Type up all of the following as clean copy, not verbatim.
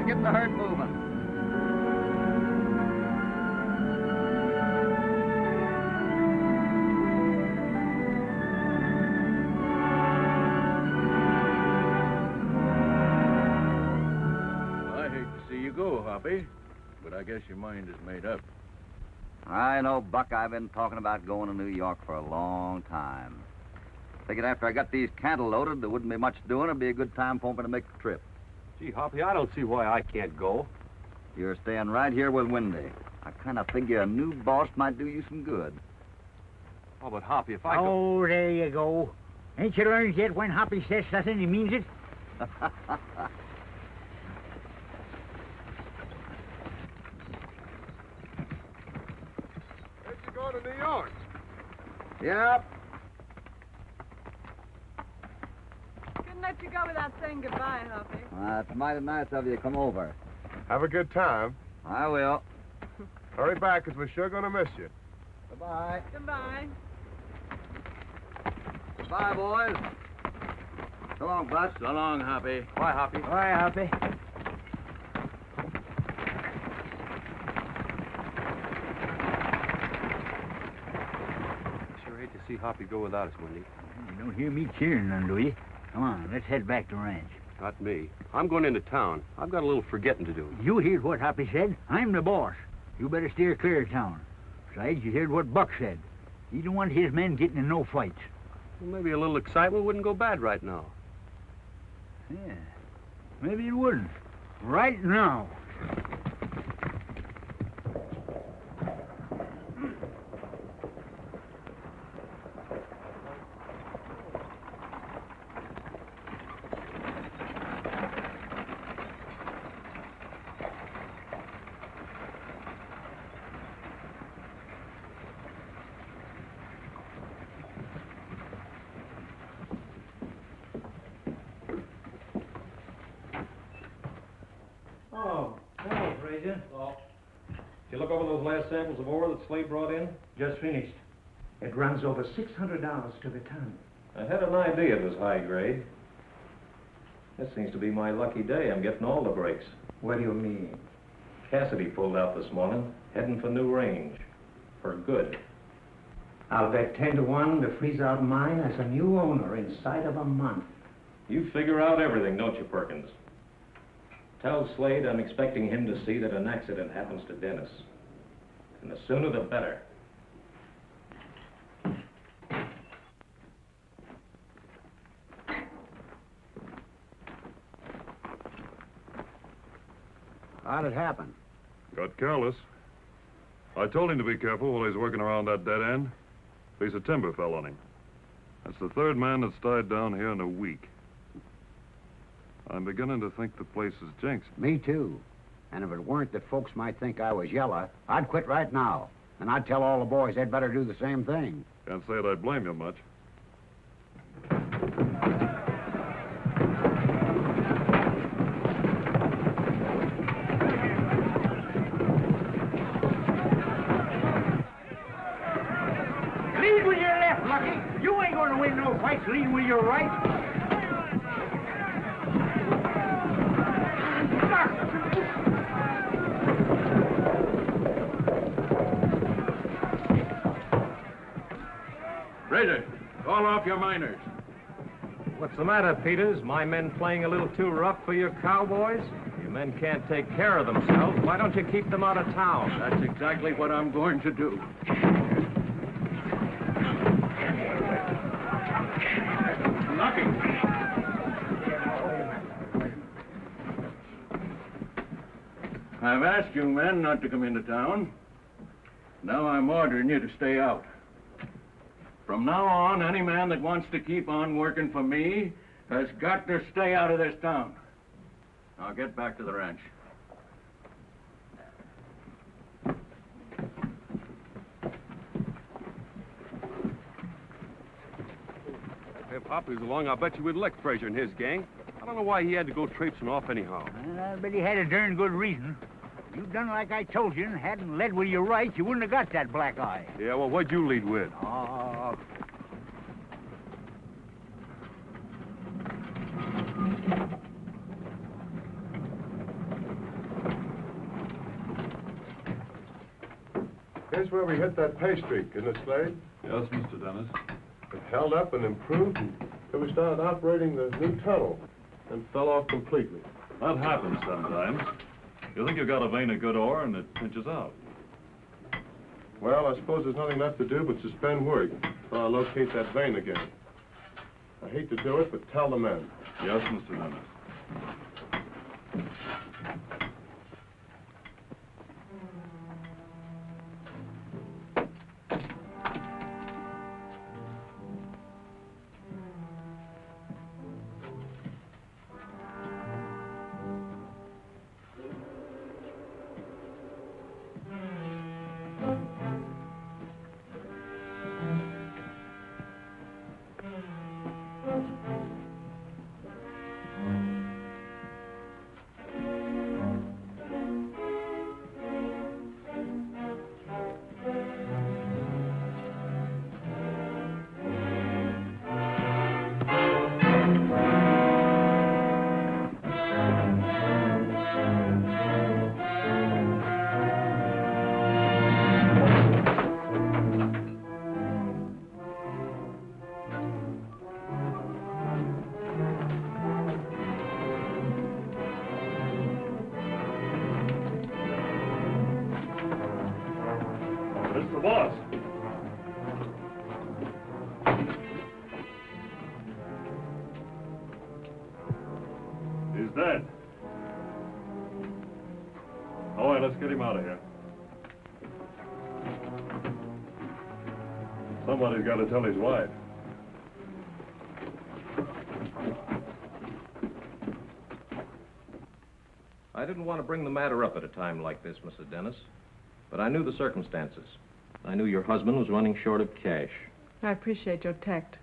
Get the herd moving. I hate to see you go, Hoppy, but I guess your mind is made up. I know, Buck. I've been talking about going to New York for a long time. Figured after I got these cattle loaded, there wouldn't be much doing. It'd be a good time for me to make the trip. Gee, Hoppy, I don't see why I can't go. You're staying right here with Windy. I kind of figure a new boss might do you some good. Oh, but Hoppy, if I go... Oh, there you go. Ain't you learned yet when Hoppy says something, he means it? Where'd you go to New York? Yep. Couldn't let you go without saying goodbye, Hoppy. It's mighty nice of you to come over. Have a good time. I will. Hurry back, 'cause we're sure gonna miss you. Goodbye. Goodbye. Goodbye, boys. So long, Bus. So long, Hoppy. Bye, Hoppy. Bye, Hoppy. Sure hate to see Hoppy go without us, Windy. You don't hear me cheering none, do you? Come on, let's head back to ranch. Not me. I'm going into town. I've got a little forgetting to do. You heard what Hoppy said. I'm the boss. You better steer clear of town. Besides, you heard what Buck said. He don't want his men getting in no fights. Well, maybe a little excitement wouldn't go bad right now. Yeah, maybe it wouldn't. Right now. Did you look over those last samples of ore that Slade brought in? Just finished. It runs over $600 to the ton. I had an idea it was high grade. This seems to be my lucky day. I'm getting all the breaks. What do you mean? Cassidy pulled out this morning, heading for New Range. For good. I'll bet 10 to 1 the freeze-out mine has a new owner inside of a month. You figure out everything, don't you, Perkins? Tell Slade I'm expecting him to see that an accident happens to Dennis. And the sooner the better. How'd it happen? Got careless. I told him to be careful while he's working around that dead end. Piece of timber fell on him. That's the third man that's died down here in a week. I'm beginning to think the place is jinxed. Me too. And if it weren't that folks might think I was yellow, I'd quit right now. And I'd tell all the boys they'd better do the same thing. Can't say that I blame you much. Lead with your left, Lucky. You ain't going to win no fights leading with your right. Fraser, call off your miners. What's the matter, Peters? My men playing a little too rough for your cowboys? Your men can't take care of themselves. Why don't you keep them out of town? That's exactly what I'm going to do. Lucky. I've asked you men not to come into town. Now I'm ordering you to stay out. From now on, any man that wants to keep on working for me has got to stay out of this town. Now get back to the ranch. If Hoppy was along, I bet you we'd lick Fraser and his gang. I don't know why he had to go traipsing off anyhow. Well, I bet he had a darn good reason. If you'd done like I told you and hadn't led with your right, you wouldn't have got that black eye. Yeah, well, what'd you lead with? Oh. Here's where we hit that pay streak, isn't it, Slade? Yes, Mr. Dennis. It held up and improved until we started operating the new tunnel and fell off completely. That happens sometimes. You think you've got a vein of good ore and it pinches out. Well, I suppose there's nothing left to do but suspend work until I locate that vein again. I hate to do it, but tell the men. Yes, Mr. Dennis. It's the boss. He's dead. All right, let's get him out of here. Somebody's got to tell his wife. I didn't want to bring the matter up at a time like this, Mrs. Dennis, but I knew the circumstances. I knew your husband was running short of cash. I appreciate your tact,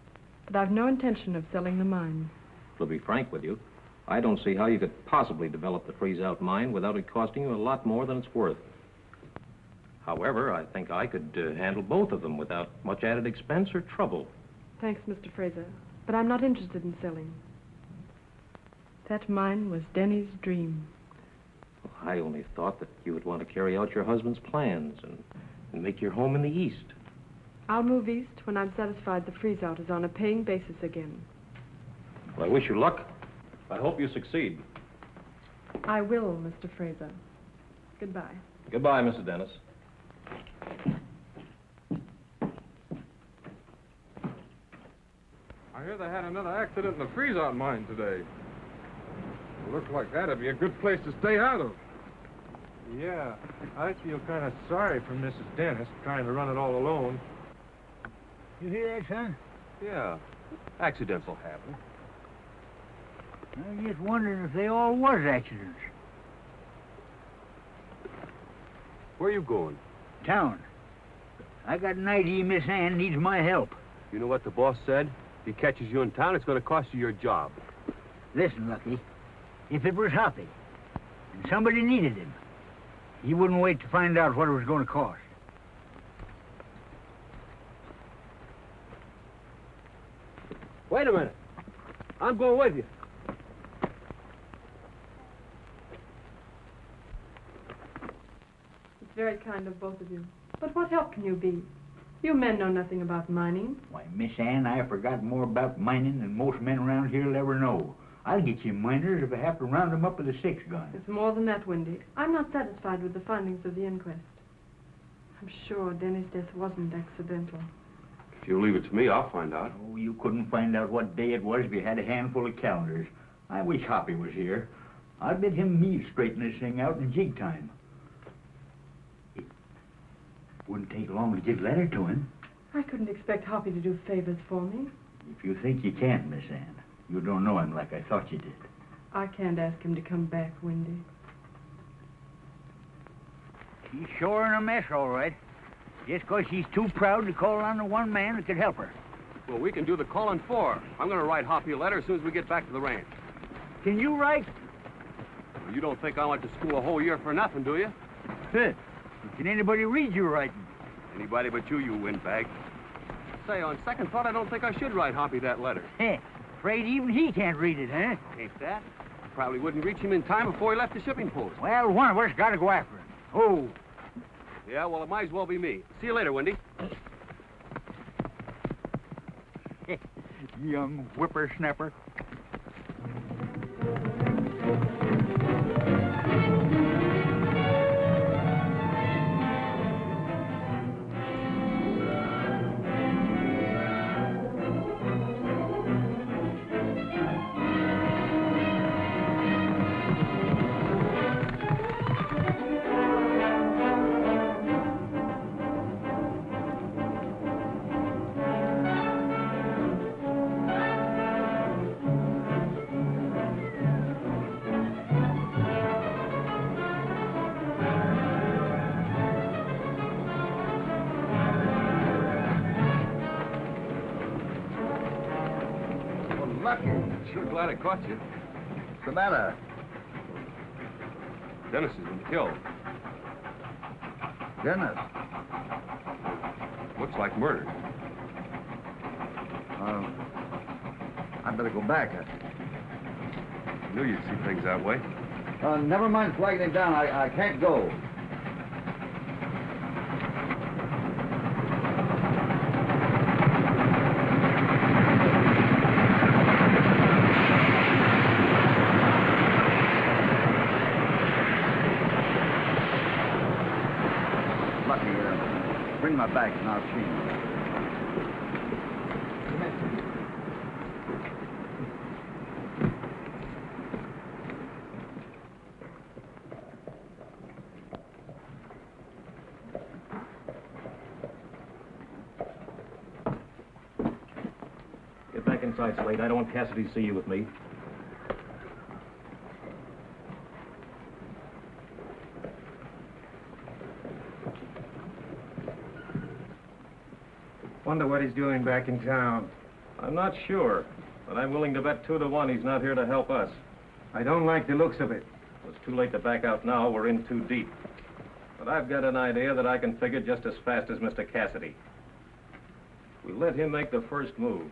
but I've no intention of selling the mine. To be frank with you, I don't see how you could possibly develop the freeze-out mine without it costing you a lot more than it's worth. However, I think I could handle both of them without much added expense or trouble. Thanks, Mr. Fraser, but I'm not interested in selling. That mine was Denny's dream. Well, I only thought that you would want to carry out your husband's plans and make your home in the East. I'll move east when I'm satisfied the freeze-out is on a paying basis again. Well, I wish you luck. I hope you succeed. I will, Mr. Fraser. Goodbye. Goodbye, Mrs. Dennis. I hear they had another accident in the freeze-out mine today. It looks like that'd be a good place to stay out of. Yeah, I feel kind of sorry for Mrs. Dennis trying to run it all alone. You hear that, son? Yeah, accidents will happen. I'm just wondering if they all was accidents. Where are you going? Town. I got an idea Miss Ann needs my help. You know what the boss said? If he catches you in town, it's going to cost you your job. Listen, Lucky, if it was Hoppy and somebody needed him, he wouldn't wait to find out what it was going to cost. Wait a minute. I'm going with you. It's very kind of both of you. But what help can you be? You men know nothing about mining. Why, Miss Ann, I have forgotten more about mining than most men around here will ever know. I'll get you miners if I have to round them up with a 6-gun. It's more than that, Wendy. I'm not satisfied with the findings of the inquest. I'm sure Denny's death wasn't accidental. If you leave it to me, I'll find out. Oh, you couldn't find out what day it was if you had a handful of calendars. I wish Hoppy was here. I'll bid him and me straighten this thing out in jig time. It wouldn't take long to get a letter to him. I couldn't expect Hoppy to do favors for me. If you think you can't, Miss Ann, you don't know him like I thought you did. I can't ask him to come back, Wendy. She's sure in a mess, all right. Just 'cause she's too proud to call on the one man that could help her. Well, we can do the calling for her. I'm going to write Hoppy a letter as soon as we get back to the ranch. Can you write? Well, you don't think I went to school a whole year for nothing, do you? Can anybody read your writing? Anybody but you windbag. Say, on second thought, I don't think I should write Hoppy that letter. Afraid even he can't read it, huh? Ain't that? Probably wouldn't reach him in time before he left the shipping post. Well, one of us got to go after him. Oh. Yeah, well, it might as well be me. See you later, Wendy. Young whippersnapper. Sure glad I caught you. What's the matter? Dennis has been killed. Dennis? Looks like murder. I'd better go back. I knew you'd see things that way. Never mind flagging him down. I can't go. Bring my bags and I'll change. Get back inside, Slade. I don't want Cassidy to see you with me. Wonder what he's doing back in town. I'm not sure, but I'm willing to bet 2 to 1 he's not here to help us. I don't like the looks of it. It's too late to back out now. We're in too deep. But I've got an idea that I can figure just as fast as Mr. Cassidy. We let him make the first move.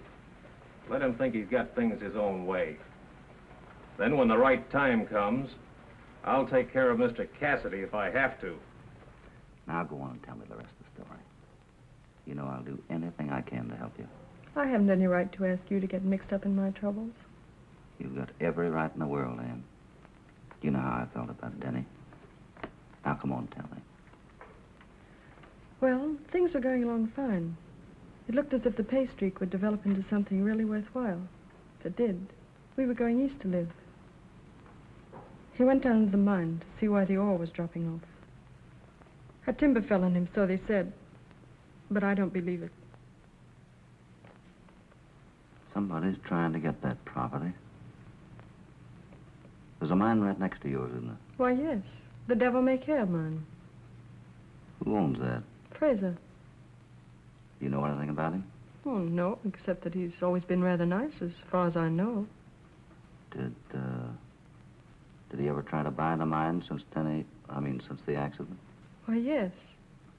Let him think he's got things his own way. Then when the right time comes, I'll take care of Mr. Cassidy if I have to. Now go on and tell me the rest of the story. You know I'll do anything I can to help you. I haven't any right to ask you to get mixed up in my troubles. You've got every right in the world, Ann. You know how I felt about Denny. Now come on, tell me. Well, things were going along fine. It looked as if the pay streak would develop into something really worthwhile. If it did, we were going east to live. He went down to the mine to see why the ore was dropping off. A timber fell on him, so they said. But I don't believe it. Somebody's trying to get that property. There's a mine right next to yours, isn't there? Why, yes. The Devil May Care mine. Who owns that? Fraser. You know anything about him? Oh, no, except that he's always been rather nice, as far as I know. Did he ever try to buy the mine since the accident? Why, yes.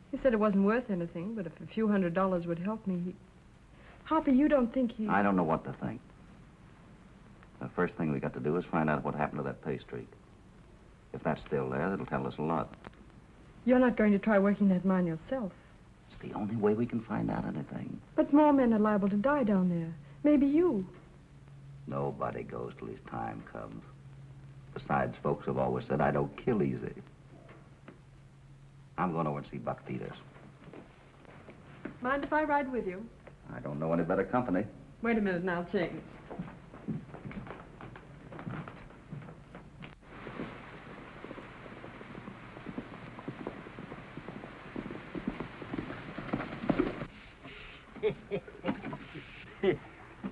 He said it wasn't worth anything, but if a few $100s would help me, Hoppy, you don't think he... I don't know what to think. The first thing we got to do is find out what happened to that pay streak. If that's still there, that'll tell us a lot. You're not going to try working that mine yourself. It's the only way we can find out anything. But more men are liable to die down there. Maybe you. Nobody goes till his time comes. Besides, folks have always said I don't kill easy. I'm going over and see Buck Peters. Mind if I ride with you? I don't know any better company. Wait a minute and I'll change.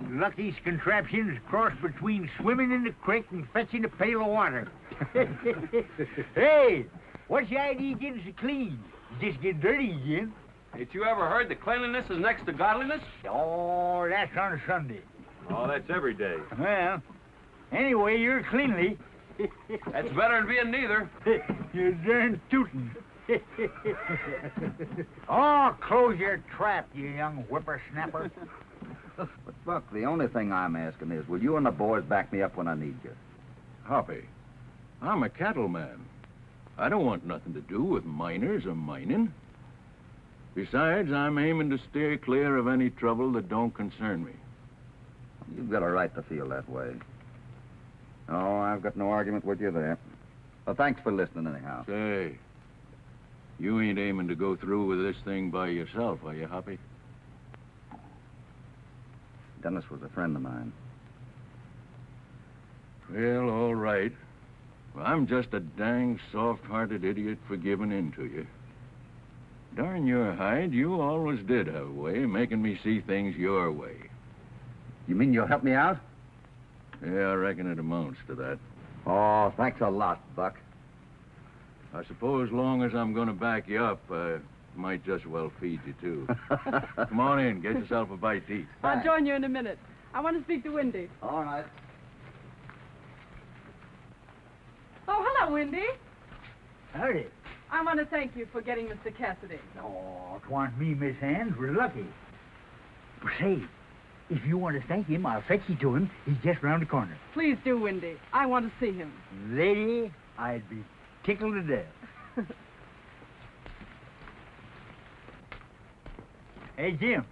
Lucky's contraption's cross between swimming in the creek and fetching a pail of water. Hey, what's the idea getting so clean? You just get dirty again. Ain't you ever heard that cleanliness is next to godliness? Oh, that's on Sunday. Oh, that's every day. Well, anyway, you're cleanly. That's better than being neither. You're darn tootin'. Oh, close your trap, you young whippersnapper. But, Buck, the only thing I'm asking is, will you and the boys back me up when I need you? Hoppy, I'm a cattleman. I don't want nothing to do with miners or mining. Besides, I'm aiming to steer clear of any trouble that don't concern me. You've got a right to feel that way. Oh, I've got no argument with you there. Well, thanks for listening anyhow. Say, you ain't aiming to go through with this thing by yourself, are you, Hoppy? Dennis was a friend of mine. Well, all right. Well, I'm just a dang soft-hearted idiot for giving in to you. Darn your hide, you always did have a way of making me see things your way. You mean you'll help me out? Yeah, I reckon it amounts to that. Oh, thanks a lot, Buck. I suppose long as I'm going to back you up, I might just well feed you, too. Come on in, get yourself a bite to eat. I'll join you in a minute. I want to speak to Wendy. All right. Oh, hello, Wendy. Howdy. I want to thank you for getting Mr. Cassidy. Oh, 'twa'n't me, Miss Hands. We're lucky. Say, if you want to thank him, I'll fetch you to him. He's just round the corner. Please do, Wendy. I want to see him. Lady, I'd be tickled to death. Hey, Jim.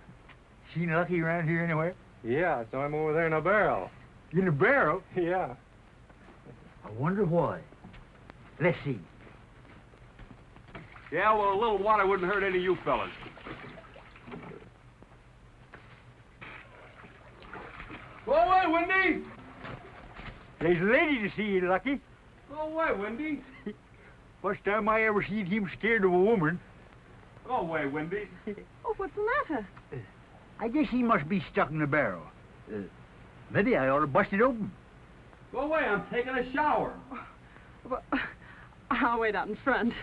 Seen Lucky around here anywhere? Yeah, I saw him over there in a barrel. In a barrel? Yeah. I wonder why. Let's see. Yeah, well, a little water wouldn't hurt any of you fellas. Go away, Wendy! There's a lady to see you, Lucky. Go away, Wendy. First time I ever seen him scared of a woman. Go away, Wendy. Oh, what's the matter? I guess he must be stuck in the barrel. Maybe I ought to bust it open. Go away, I'm taking a shower. Well, I'll wait out in front.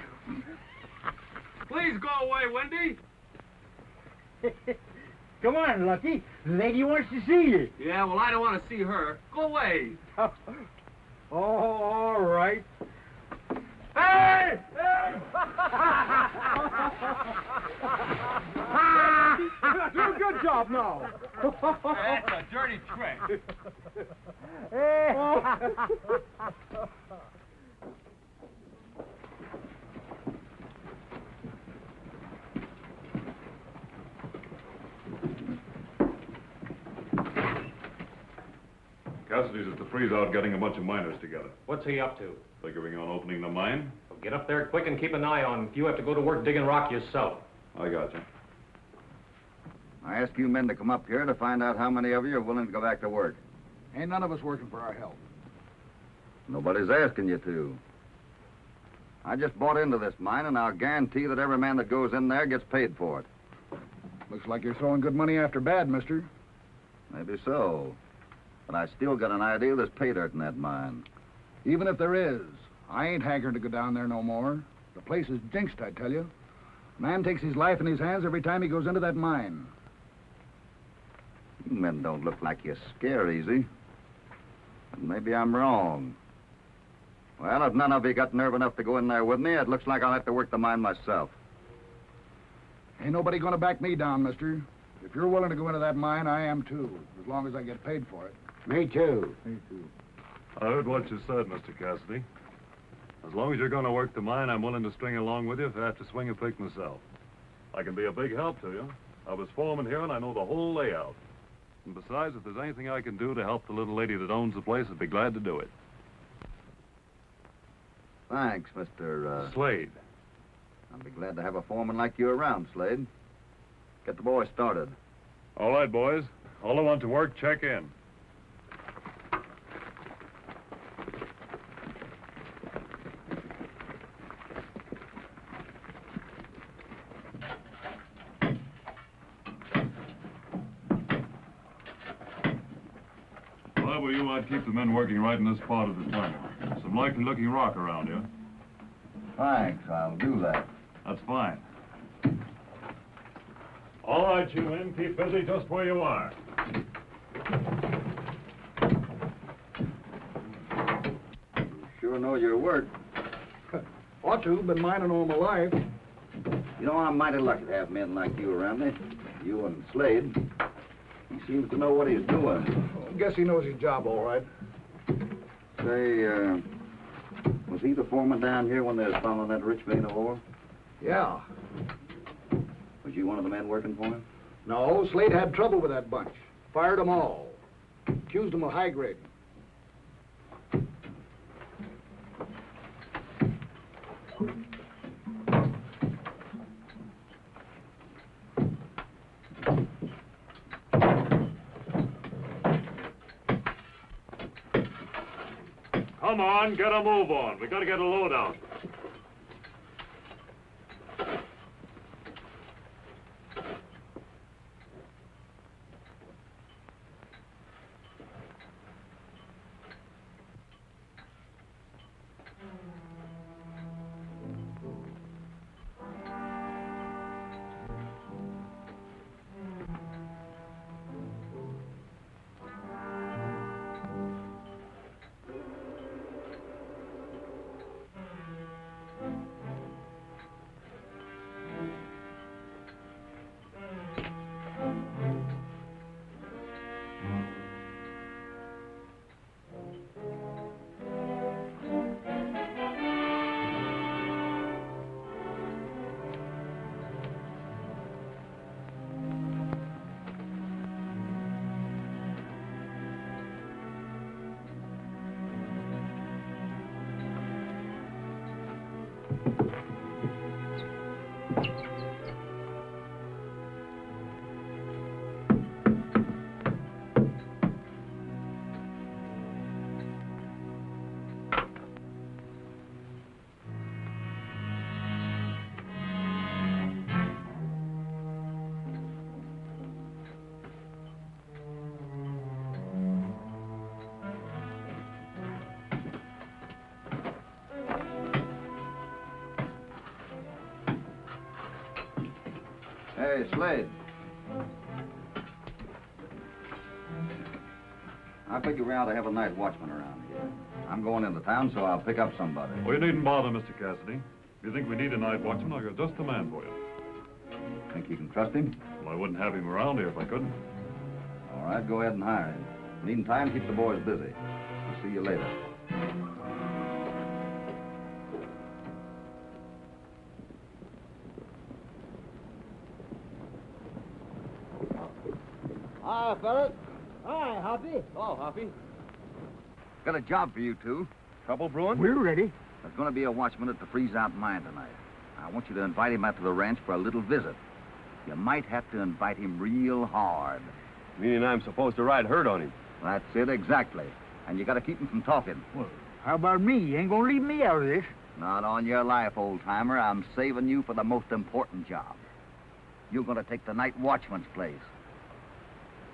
Please go away, Wendy. Come on, Lucky. The lady wants to see you. Yeah, well, I don't want to see her. Go away. Oh, all right. Hey! Hey! Do a good job now. That's a dirty trick. Cassidy's at the freeze-out getting a bunch of miners together, What's he up to? figuring on opening the mine. Well, get up there quick and keep an eye on if you have to go to work digging rock yourself. I got you. I ask you men to come up here to find out how many of you are willing to go back to work. Ain't none of us working for our health. Nobody's asking you to. I just bought into this mine, and I'll guarantee that every man that goes in there gets paid for it. Looks like you're throwing good money after bad, mister. Maybe so. But I still got an idea there's pay dirt in that mine. Even if there is, I ain't hankering to go down there no more. The place is jinxed, I tell you. Man takes his life in his hands every time he goes into that mine. You men don't look like you scare easy. But maybe I'm wrong. Well, if none of you got nerve enough to go in there with me, it looks like I'll have to work the mine myself. Ain't nobody gonna back me down, mister. If you're willing to go into that mine, I am too, as long as I get paid for it. Me too. Me too. I heard what you said, Mr. Cassidy. As long as you're going to work the mine, I'm willing to string along with you if I have to swing a pick myself. I can be a big help to you. I was foreman here, and I know the whole layout. And besides, if there's anything I can do to help the little lady that owns the place, I'd be glad to do it. Thanks, Mr. Slade. I'll be glad to have a foreman like you around, Slade. Get the boy started. All right, boys. All who want to work, check in. Well, will you keep the men working right in this part of the tunnel? Some likely-looking rock around here. Thanks, I'll do that. That's fine. All right, you men, keep busy just where you are. You sure know your work. Ought to. Been mining all my life. You know, I'm mighty lucky to have men like you around me. You and Slade. He seems to know what he's doing. Guess he knows his job all right. Say, was he the foreman down here when they was found that rich vein of ore? Yeah. Was you one of the men working for him? No, Slade had trouble with that bunch. Fired them all. Accused them of high grading. Come on, get a move on. We gotta get a load out. Hey, Slade. I figure we ought to have a night watchman around here. I'm going into town, so I'll pick up somebody. Well, you needn't bother, Mr. Cassidy. If you think we need a night watchman, I've got just the man for you. Think you can trust him? Well, I wouldn't have him around here if I couldn't. All right, go ahead and hire him. Meantime, keep the boys busy. I'll see you later. Hi, fellas. Hi, Hoppy. Oh, Hoppy. Got a job for you two. Trouble brewing? We're ready. There's going to be a watchman at the freeze-out mine tonight. I want you to invite him out to the ranch for a little visit. You might have to invite him real hard. Meaning I'm supposed to ride herd on him. That's it, exactly. And you got to keep him from talking. Well, how about me? You ain't gonna leave me out of this. Not on your life, old-timer. I'm saving you for the most important job. You're going to take the night watchman's place.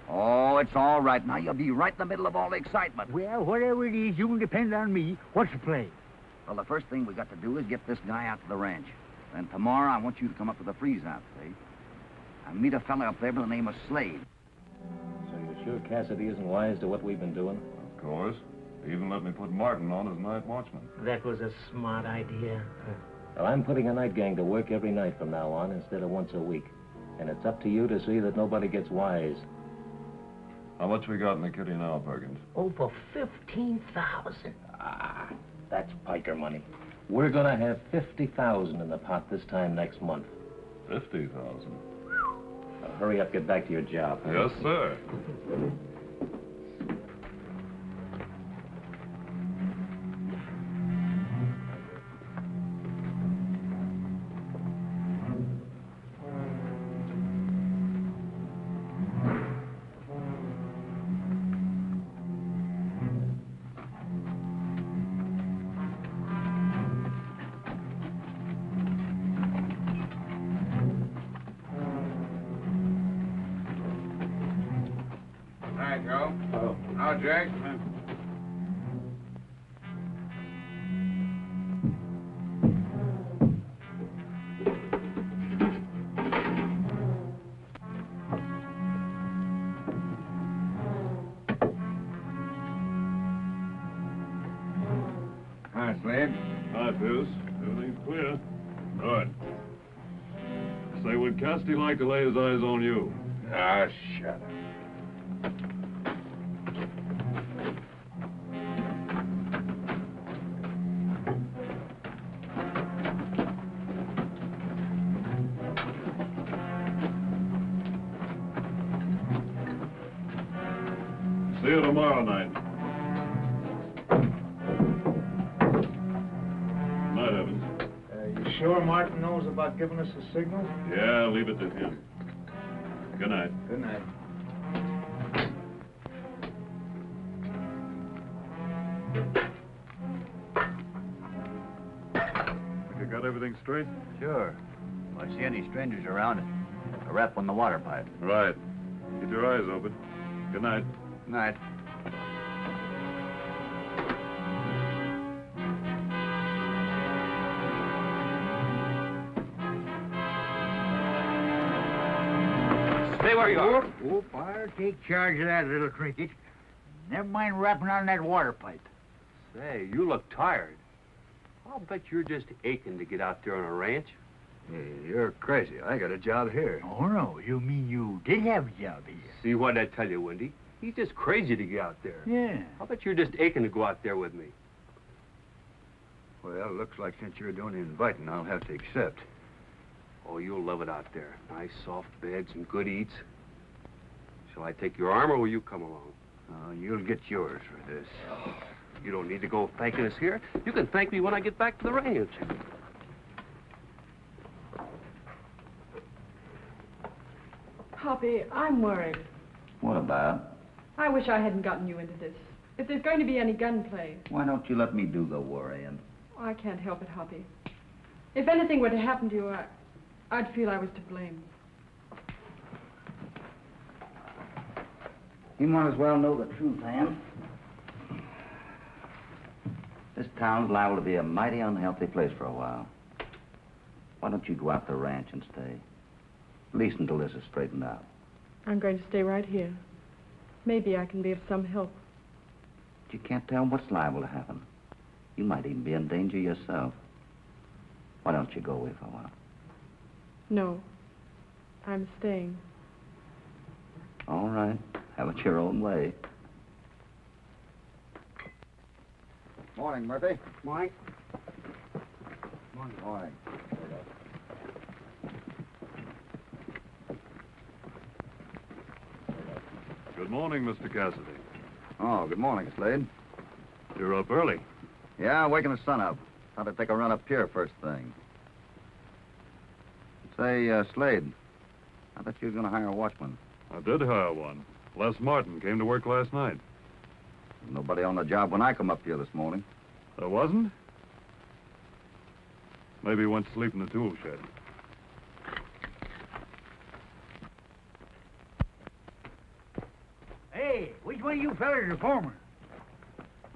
Oh, it's all right now. You'll be right in the middle of all the excitement. Well, whatever it is, you can depend on me. What's the play? Well, the first thing we got to do is get this guy out to the ranch. Then tomorrow, I want you to come up to the freeze-out, see? And meet a fella up there by the name of Slade. So you're sure Cassidy isn't wise to what we've been doing? Of course. He even let me put Martin on as night watchman. That was a smart idea. Well, I'm putting a night gang to work every night from now on instead of once a week. And it's up to you to see that nobody gets wise. How much we got in the kitty now, Perkins? Over 15,000. Ah, that's piker money. We're gonna have 50,000 in the pot this time next month. 50,000. Now, hurry up, get back to your job. Yes, sir. Hi, Joe. Oh. Now, Jack. Hi, Slade. Hi, Pierce. Everything's clear. Good. Say, would Cassidy like to lay his eyes on you? Ah, shut up. See you tomorrow night. Night, Evans. You sure Martin knows about giving us a signal? Yeah, leave it to him. Good night. Good night. You got everything straight? Sure. If I see any strangers around, a rap on the water pipe. Right. Keep your eyes open. Good night. Night. Stay where you are. Whoop, I'll take charge of that little trinket. Never mind rapping on that water pipe. Say, you look tired. I'll bet you're just aching to get out there on a ranch. Hey, you're crazy. I got a job here. Oh, no, you mean you did have a job here? See what I tell you, Wendy? He's just crazy to get out there. Yeah. I'll bet you're just aching to go out there with me. Well, looks like since you're doing the inviting, I'll have to accept. Oh, you'll love it out there. Nice soft beds and good eats. Shall I take your arm or will you come along? You'll get yours for this. You don't need to go thanking us here. You can thank me when I get back to the ranch. Hoppy, I'm worried. What about? I wish I hadn't gotten you into this. If there's going to be any gunplay, Why don't you let me do the worrying? I can't help it, Hoppy. If anything were to happen to you, I'd feel I was to blame. You might as well know the truth, Ann. This town's liable to be a mighty unhealthy place for a while. Why don't you go out to the ranch and stay? At least until this is straightened out. I'm going to stay right here. Maybe I can be of some help. But you can't tell what's liable to happen. You might even be in danger yourself. Why don't you go away for a while? No, I'm staying. All right. Have it your own way. Morning, Murphy. Mike? Morning. Good morning, Mr. Cassidy. Oh, good morning, Slade. You're up early. Yeah, waking the sun up. Thought I'd take a run up here first thing. Say, Slade, I thought you were going to hire a watchman. I did hire one. Les Martin came to work last night. Nobody on the job when I come up here this morning. There wasn't? Maybe he went to sleep in the tool shed. Hey, which one of you fellas is the foreman?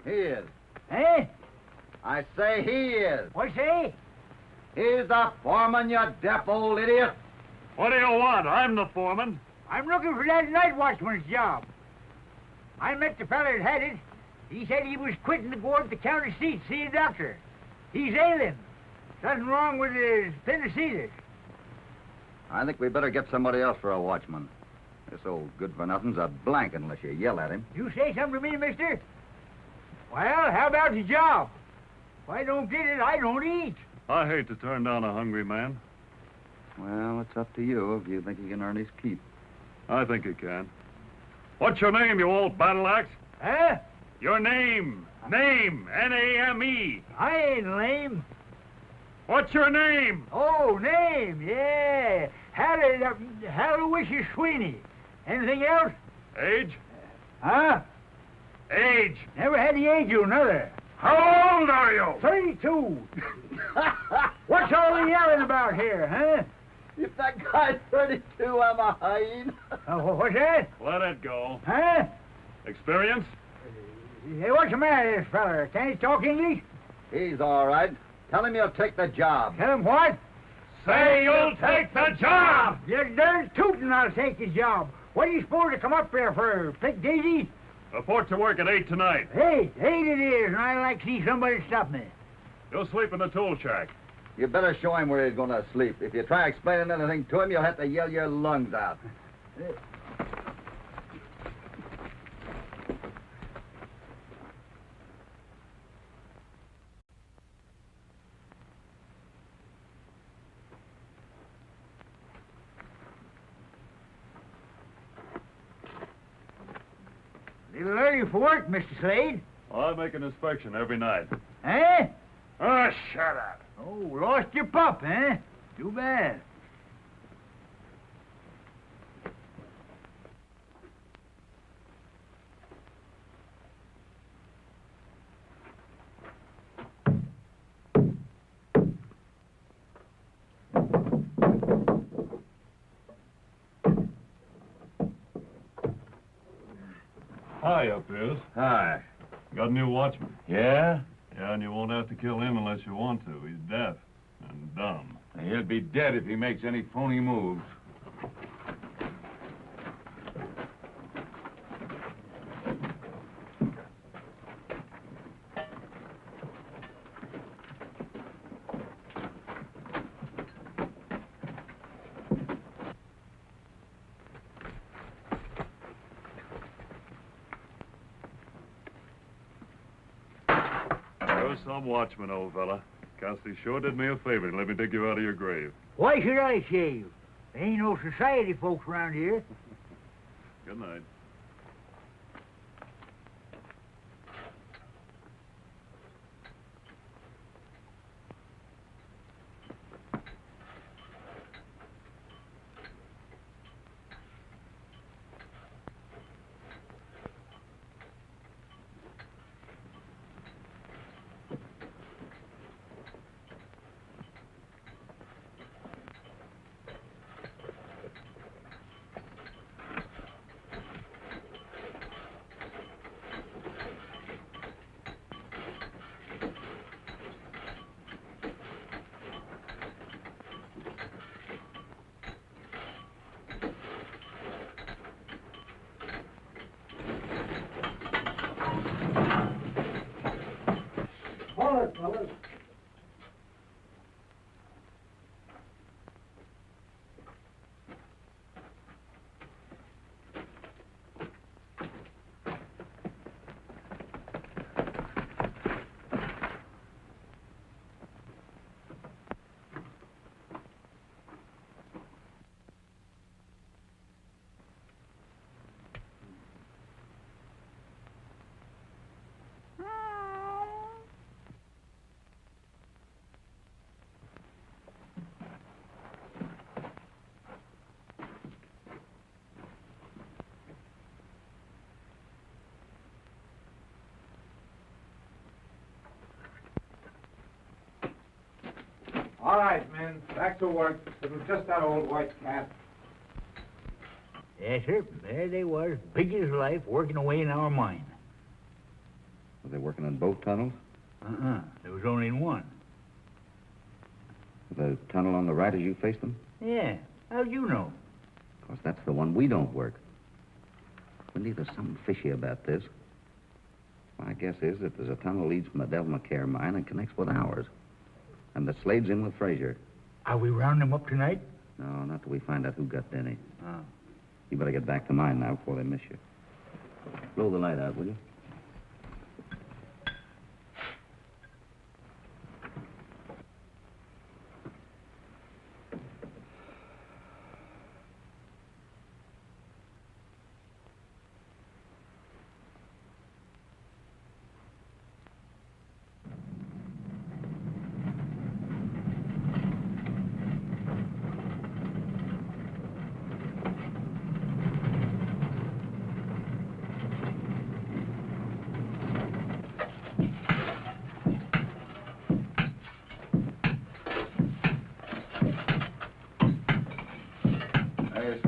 He is. Eh? I say he is. What say? He's the foreman, you deaf old idiot. What do you want? I'm the foreman. I'm looking for that night watchman's job. I met the fella that had it. He said he was quitting to go up to the county seat to see a doctor. He's ailing. Nothing wrong with his appendicitis. I think we better get somebody else for a watchman. This old good-for-nothing's a blank unless you yell at him. You say something to me, mister? Well, how about the job? If I don't get it, I don't eat. I hate to turn down a hungry man. Well, it's up to you if you think he can earn his keep. I think he can. What's your name, you old battle axe? Huh? Your name. Name. N-A-M-E. I ain't lame. What's your name? Oh, name, yeah. Aloysius Sweeney. Anything else? Age? Huh? Age. Never had the age of another. How old are you? 32. What's all the yelling about here, huh? If that guy's 32, I'm a hyena. What's that? Let it go. Huh? Experience? Hey, what's the matter with this feller? Can't he talk English? He's all right. Tell him you'll take the job. Tell him what? Say you'll take the job! You're darn tootin' I'll take the job. What are you supposed to come up here for? Pick daisies? Report to work at 8 tonight. 8 it is, and I like to see somebody stop me. You'll sleep in the tool shack. You better show him where he's going to sleep. If you try explaining anything to him, you'll have to yell your lungs out. Little early for work, Mr. Slade. Well, I make an inspection every night. Eh? Oh, shut up. Oh, lost your pup, eh? Too bad. Hi, up here. Hi. Got a new watchman. Yeah? Yeah, and you won't have to kill him unless you want to. He's deaf and dumb. He'll be dead if he makes any phony moves. You're some watchman, old fella. Cassidy sure did me a favor and let me dig you out of your grave. Why should I shave? There ain't no society folks around here. Good night. Forward, fellas. All right, men, back to work. It was just that old white cat. Yes, sir. There they was, big as life, working away in our mine. Were they working in both tunnels? There was only one. The tunnel on the right as you faced them? Yeah. How'd you know? Of course, that's the one we don't work. Wendy, there's something fishy about this. My guess is that there's a tunnel leads from the Devil McCare mine and connects with ours. And the Slade's in with Frazier. Are we rounding them up tonight? No, not till we find out who got Denny. Oh. You better get back to mine now before they miss you. Blow the light out, will you?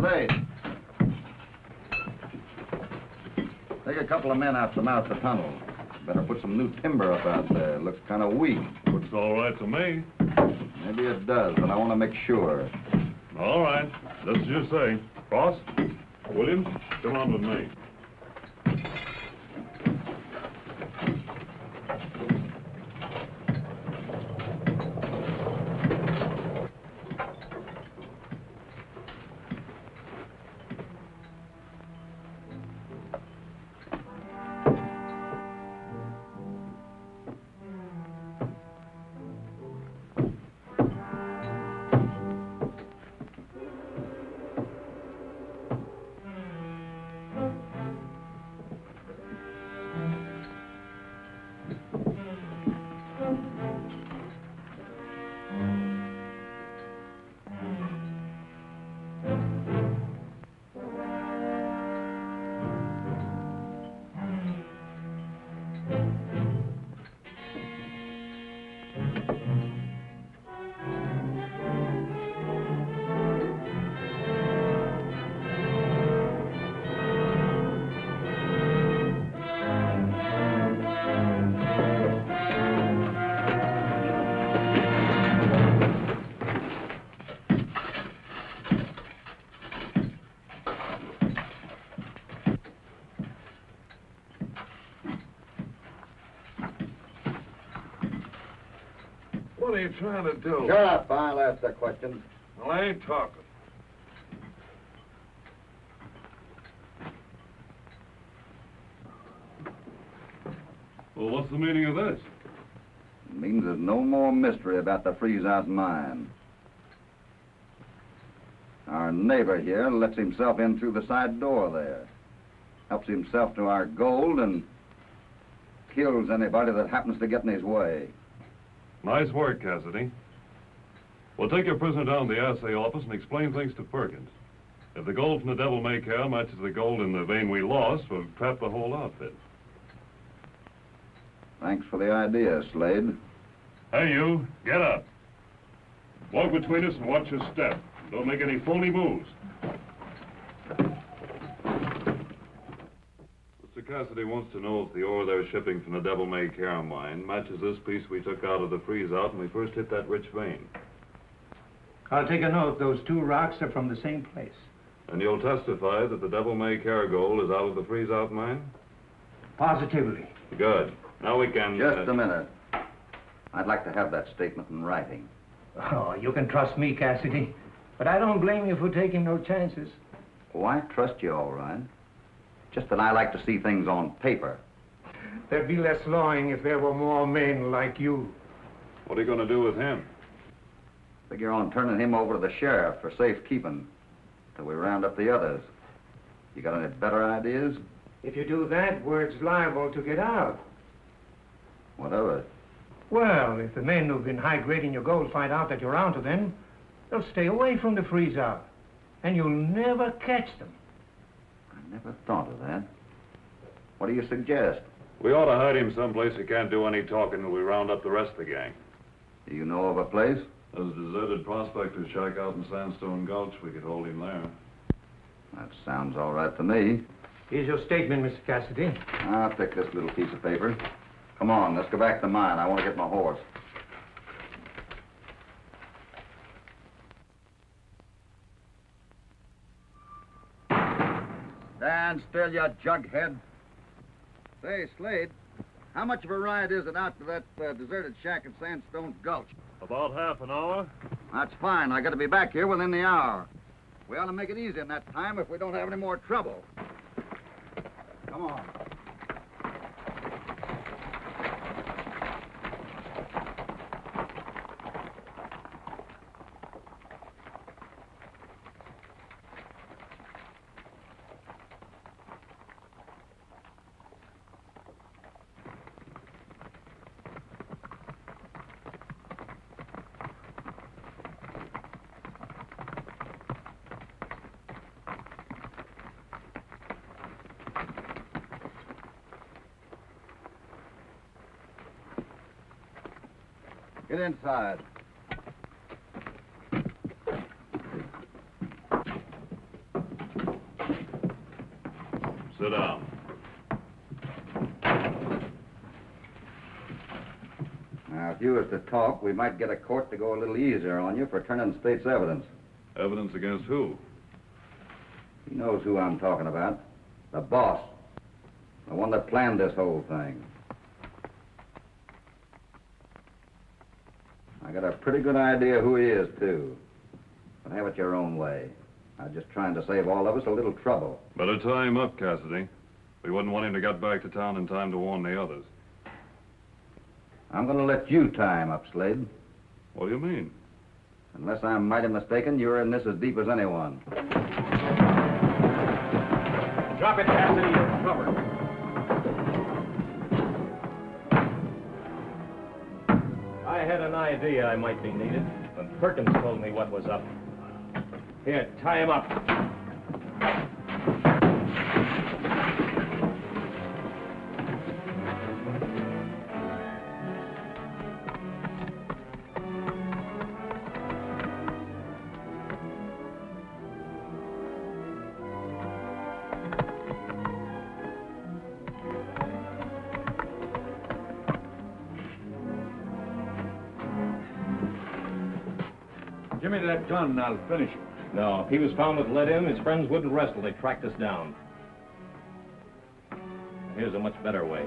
Lesley. Take a couple of men out to mouth the tunnel. Better put some new timber up out there. Looks kind of weak. Looks all right to me. Maybe it does, but I want to make sure. All right. Just as you say. Boss, Williams, come on with me. What are you trying to do? Shut up. I'll ask the questions. Well, I ain't talking. Well, what's the meaning of this? It means there's no more mystery about the freeze-out mine. Our neighbor here lets himself in through the side door there. Helps himself to our gold and kills anybody that happens to get in his way. Nice work, Cassidy. We'll take your prisoner down to the assay office and explain things to Perkins. If the gold from the Devil May Care matches the gold in the vein we lost, we'll trap the whole outfit. Thanks for the idea, Slade. Hey, you, get up. Walk between us and watch your step. Don't make any phony moves. Mr. Cassidy wants to know if the ore they're shipping from the Devil May Care mine matches this piece we took out of the freeze-out when we first hit that rich vein. I'll take a note. Those two rocks are from the same place. And you'll testify that the Devil May Care gold is out of the freeze-out mine? Positively. Good. Now we can... Just a minute. I'd like to have that statement in writing. Oh, you can trust me, Cassidy. But I don't blame you for taking no chances. Oh, I trust you, all right. Just that I like to see things on paper. There'd be less lawing if there were more men like you. What are you going to do with him? Figure on turning him over to the sheriff for safekeeping till we round up the others. You got any better ideas? If you do that, word's liable to get out. What of it? Well, if the men who've been high-grading your gold find out that you're onto them, they'll stay away from the freeze-out, and you'll never catch them. I never thought of that. What do you suggest? We ought to hide him someplace he can't do any talking till we round up the rest of the gang. Do you know of a place? There's a deserted prospector's shack out in Sandstone Gulch. We could hold him there. That sounds all right to me. Here's your statement, Mr. Cassidy. I'll take this little piece of paper. Come on, let's go back to mine. I want to get my horse. Stand still, you jughead. Say, Slade, how much of a ride is it out to that deserted shack in Sandstone Gulch? About half an hour. That's fine. I got to be back here within the hour. We ought to make it easy in that time if we don't have any more trouble. Come on. Get inside. Sit down. Now, if you was to talk, we might get a court to go a little easier on you for turning state's evidence. Evidence against who? He knows who I'm talking about. The boss. The one that planned this whole thing. I got a pretty good idea who he is, too. But have it your own way. I'm just trying to save all of us a little trouble. Better tie him up, Cassidy. We wouldn't want him to get back to town in time to warn the others. I'm going to let you tie him up, Slade. What do you mean? Unless I'm mighty mistaken, you're in this as deep as anyone. Drop it, Cassidy. You're covered. I had an idea I might be needed when Perkins told me what was up. Here, tie him up. Give me that gun and I'll finish him. No, if he was found with lead in, his friends wouldn't wrestle. They tracked us down. Here's a much better way.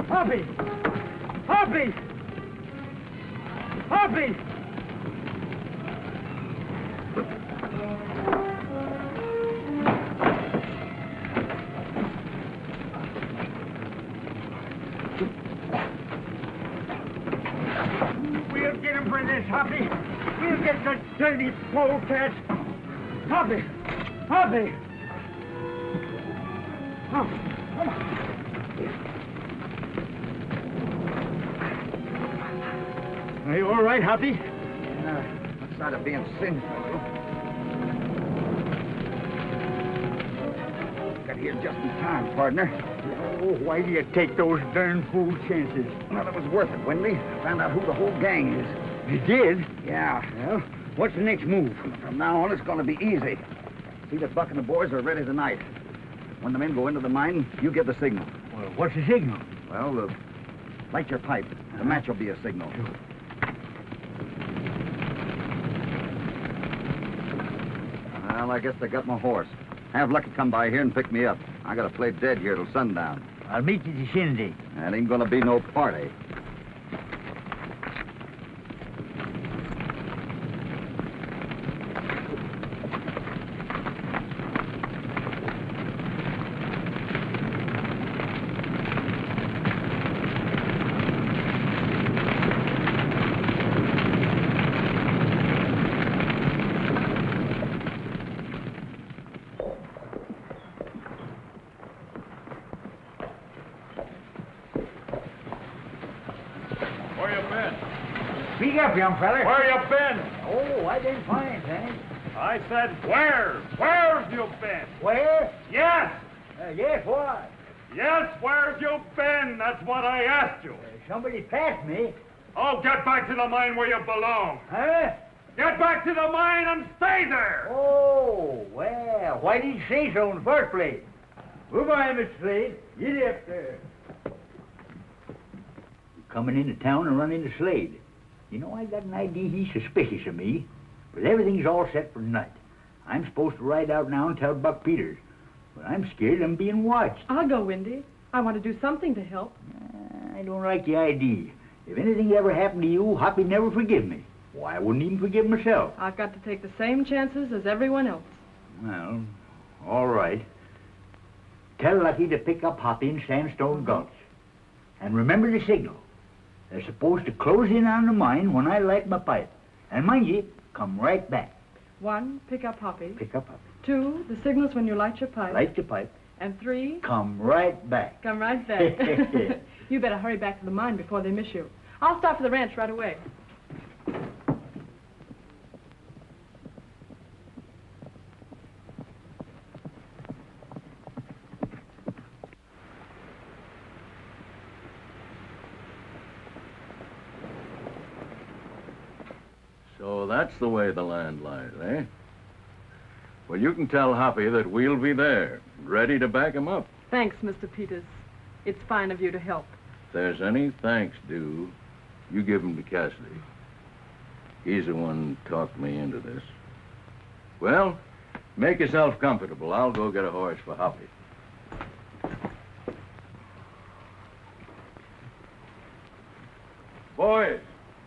Hoppy! Hoppy! Hoppy! We'll get him for this, Hoppy. We'll get the dirty polecat. Hoppy! Hoppy! Oh, come on. Are you all right, Hoppy? Yeah, outside of being singed. Got here just in time, partner. Oh, why do you take those darn fool chances? Well, it was worth it, Windy. Found out who the whole gang is. You did? Yeah. Well, what's the next move? From now on, it's going to be easy. See that Buck and the boys are ready tonight. When the men go into the mine, you give the signal. Well, what's the signal? Well, light your pipe. The match will be a signal. Well, I guess they got my horse. Have Lucky come by here and pick me up. I gotta play dead here till sundown. I'll meet you at the shindig. That ain't gonna be no party. Speak up, young feller. Where you been? Oh, I didn't find anything. I said where? Where have you been? Where? Yes! Yes, what? Yes, where have you been? That's what I asked you. Somebody passed me. Oh, get back to the mine where you belong. Huh? Get back to the mine and stay there. Oh, well, why didn't you say so in the first place? Goodbye, Mr. Slade. Get up there. Coming into town and running into Slade. You know, I got an idea he's suspicious of me, but everything's all set for tonight. I'm supposed to ride out now and tell Buck Peters, but I'm scared I'm being watched. I'll go, Windy. I want to do something to help. I don't like the idea. If anything ever happened to you, Hoppy never forgive me. Why, I wouldn't even forgive myself. I've got to take the same chances as everyone else. Well, all right. Tell Lucky to pick up Hoppy in Sandstone Gulch. And remember the signal. They're supposed to close in on the mine when I light my pipe. And mind you, come right back. 1, pick up Hoppy. Pick up Hoppy. 2, the signal's when you light your pipe. Light the pipe. And 3, Come right back. come right back. You better hurry back to the mine before they miss you. I'll start for the ranch right away. So that's the way the land lies, eh? Well, you can tell Hoppy that we'll be there, ready to back him up. Thanks, Mr. Peters. It's fine of you to help. If there's any thanks due, you give 'em to Cassidy. He's the one who talked me into this. Well, make yourself comfortable. I'll go get a horse for Hoppy. Boys,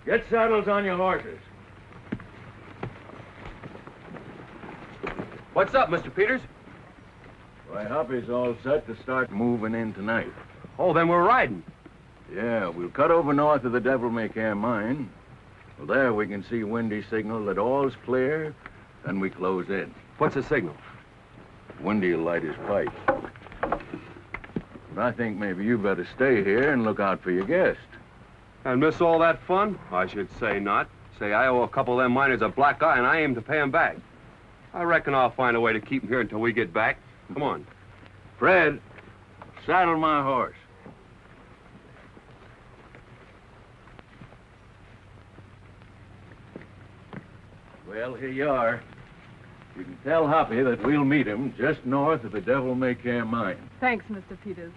get saddles on your horses. What's up, Mr. Peters? Why, Hoppy's all set to start moving in tonight. Oh, then we're riding. Yeah, we'll cut over north of the Devil May Care mine. Well, there we can see Windy's signal that all's clear, then we close in. What's the signal? Windy'll light his pipe. But I think maybe you better stay here and look out for your guest. And miss all that fun? I should say not. Say, I owe a couple of them miners a black eye, and I aim to pay 'em back. I reckon I'll find a way to keep 'em here until we get back. Come on. Fred, saddle my horse. Well, here you are. You can tell Hoppy that we'll meet him just north of the Devil May Care mine. Thanks, Mr. Peters.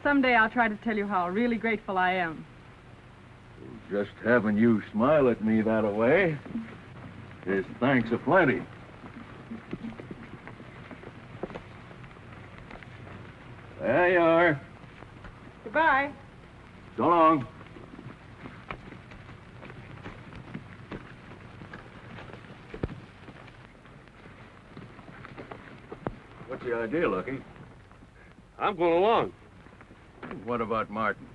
Someday I'll try to tell you how really grateful I am. Just having you smile at me that way is thanks aplenty. There you are. Goodbye. So long. What's the idea, Lucky? I'm going along. What about Martin?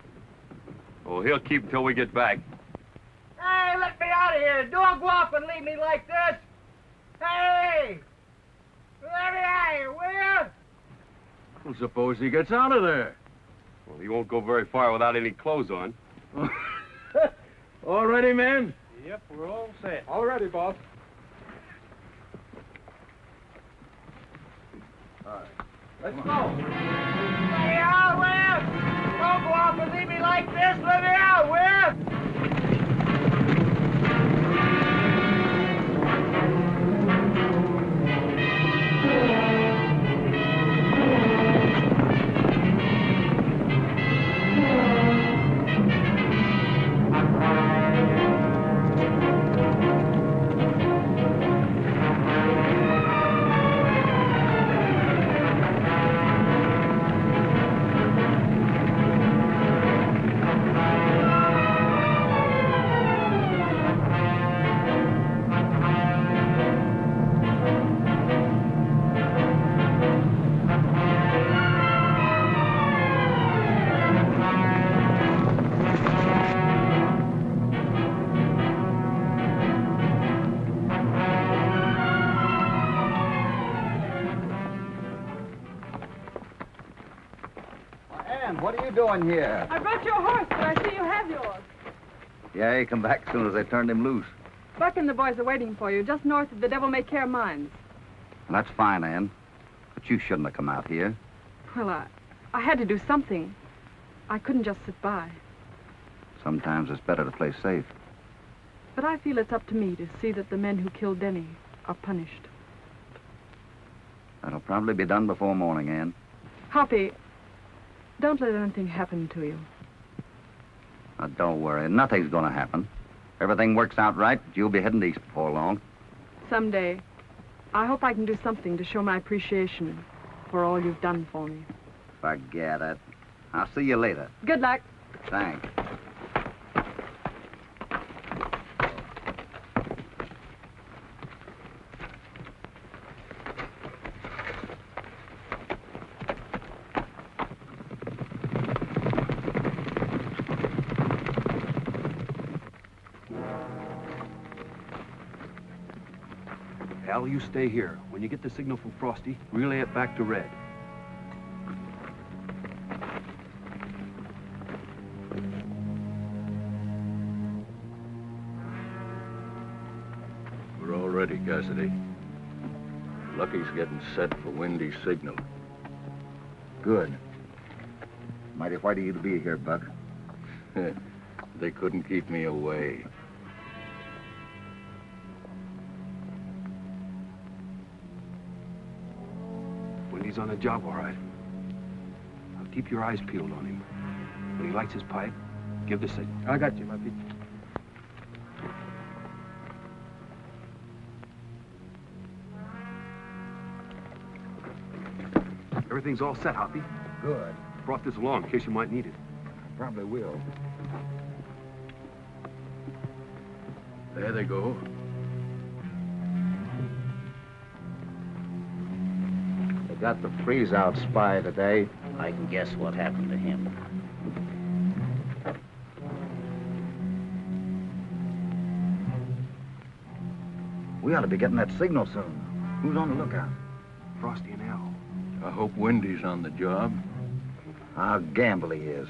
Oh, he'll keep until we get back. Hey, let me out of here. Don't go off and leave me like this. Hey! Let me out of here, will you? Well, suppose he gets out of there. Well, he won't go very far without any clothes on. All ready, men? Yep, we're all set. All ready, boss. Let's go. Let me out, Will! Don't go off and leave me like this. Let me out, Will! doing here? I brought your horse, but I see you have yours. Yeah, he come back as soon as they turned him loose. Buck and the boys are waiting for you, just north of the Devil May Care mines. And that's fine, Ann. But you shouldn't have come out here. Well, I had to do something. I couldn't just sit by. Sometimes it's better to play safe. But I feel it's up to me to see that the men who killed Denny are punished. That'll probably be done before morning, Ann. Hoppy, don't let anything happen to you. Now, don't worry. Nothing's going to happen. Everything works out right, you'll be heading east before long. Someday, I hope I can do something to show my appreciation for all you've done for me. Forget it. I'll see you later. Good luck. Thanks. Al, you stay here. When you get the signal from Frosty, relay it back to Red. We're all ready, Cassidy. Lucky's getting set for Windy's signal. Good. Mighty white of you to be here, Buck. They couldn't keep me away. Windy's on the job, all right. Now keep your eyes peeled on him. When he lights his pipe, give the signal. I got you, Muppy. Everything's all set, Hoppy. Good. Brought this along in case you might need it. Probably will. There they go. They got the freeze-out spy today. I can guess what happened to him. We ought to be getting that signal soon. Who's on the lookout? Frosty and Al. I hope Windy's on the job. I'll gamble he is.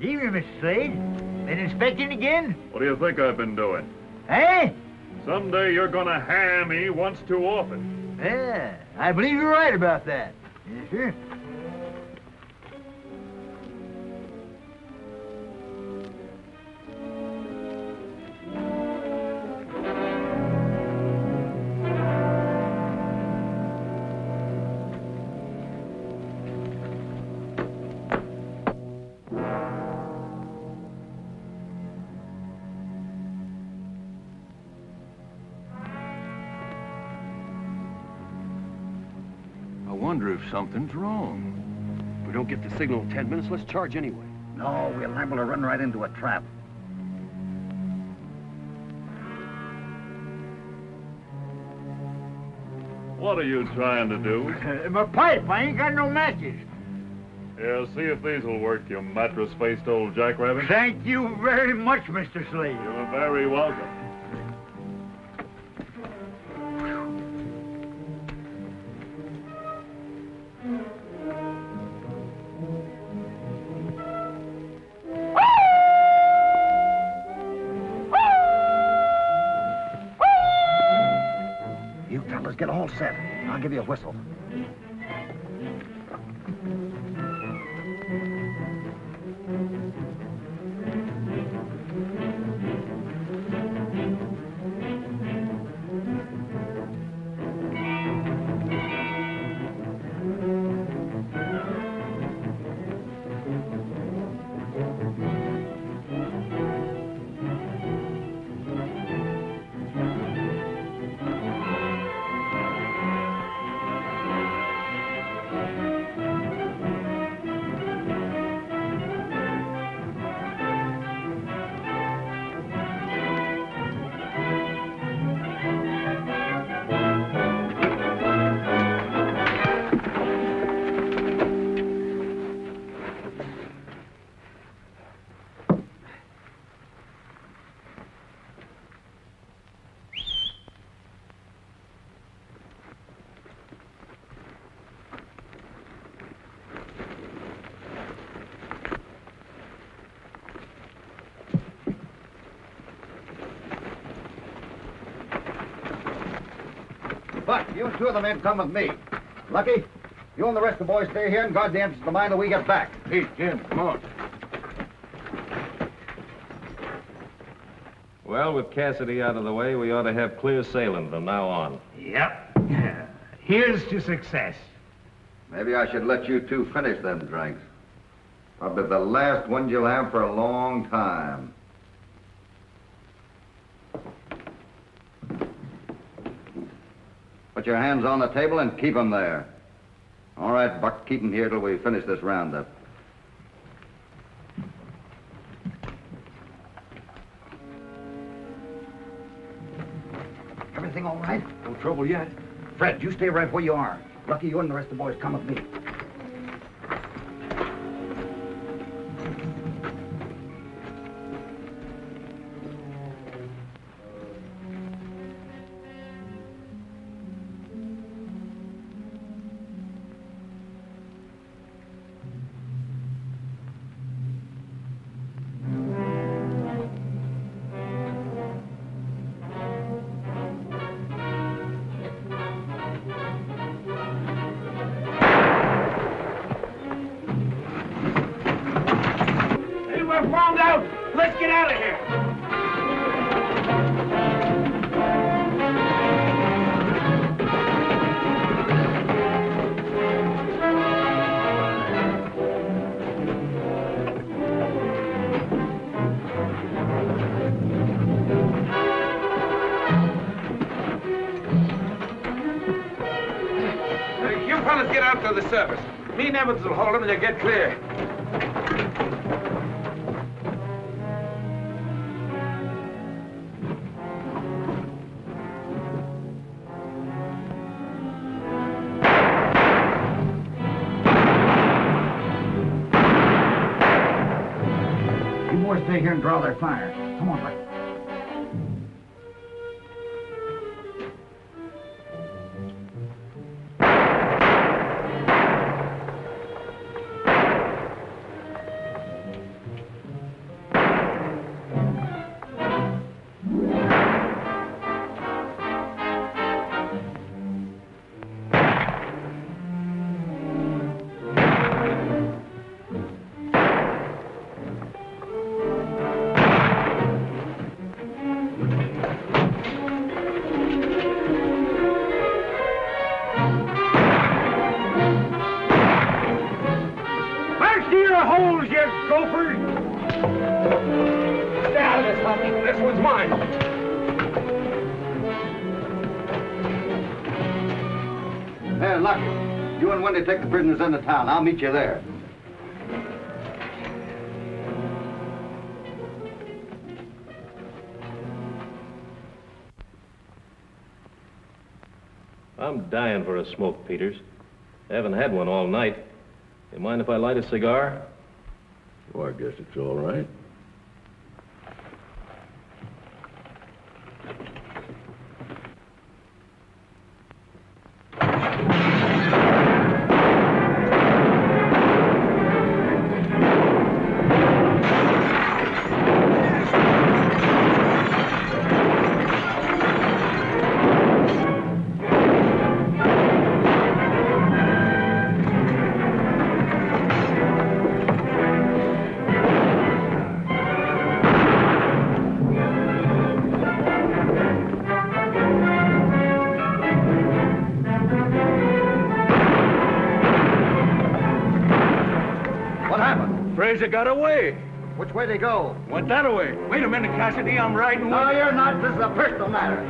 Evening, Mr. Slade. Been inspecting again? What do you think I've been doing? Eh? Someday you're gonna ham me once too often. Yeah, I believe you're right about that. Yes, sir. I wonder if something's wrong. If we don't get the signal in 10 minutes, let's charge anyway. No, we're liable to run right into a trap. What are you trying to do? My pipe, I ain't got no matches. Yeah, see if these will work, you mattress-faced old jackrabbit. Thank you very much, Mr. Slade. You're very welcome. You fellas get all set. I'll give you a whistle. you and 2 of the men come with me. Lucky, you and the rest of the boys stay here and guard the entrance to the mine till we get back. Pete, Jim, come on. Well, with Cassidy out of the way, we ought to have clear sailing from now on. Yep. Here's to success. Maybe I should let you 2 finish them drinks. Probably the last ones you'll have for a long time. Put your hands on the table and keep 'em there. All right, Buck, keep 'em here till we finish this roundup. Everything all right? No trouble yet. Fred, you stay right where you are. Lucky, you and the rest of the boys come with me. Found out! Let's get out of here! You fellas get out to the surface. Me and Evans will hold them and they'll get clear. Stay here and draw their fire. Come on, Buck. Take the prisoners into town. I'll meet you there. I'm dying for a smoke, Peters. I haven't had one all night. You mind if I light a cigar? Well, I guess it's all right. Fraser got away. Which way they go? Went that way. Wait a minute, Cassidy. I'm riding No, with... you're not. This is a personal matter.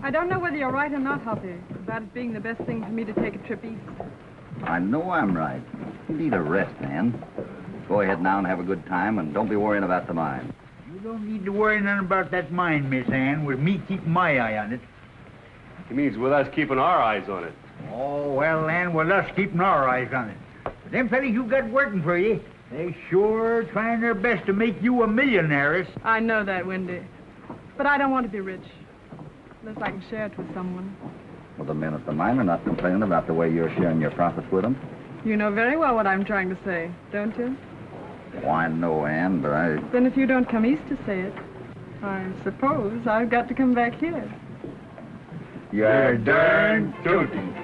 I don't know whether you're right or not, Hoppy, about it being the best thing for me to take a trip east. I know I'm right. You need a rest, man. Go ahead now and have a good time, and don't be worrying about the mine. You don't need to worry none about that mine, Miss Ann, with me keeping my eye on it. He means with us keeping our eyes on it. Oh, well, Ann, with us keeping our eyes on it. But them fellas you got working for you, they sure trying their best to make you a millionaire. I know that, Wendy. But I don't want to be rich. Unless I can share it with someone. Well, the men at the mine are not complaining about the way you're sharing your profits with them. You know very well what I'm trying to say, don't you? Oh, I know, Ann, but I... Then if you don't come east to say it, I suppose I've got to come back here. You're darn tootin'.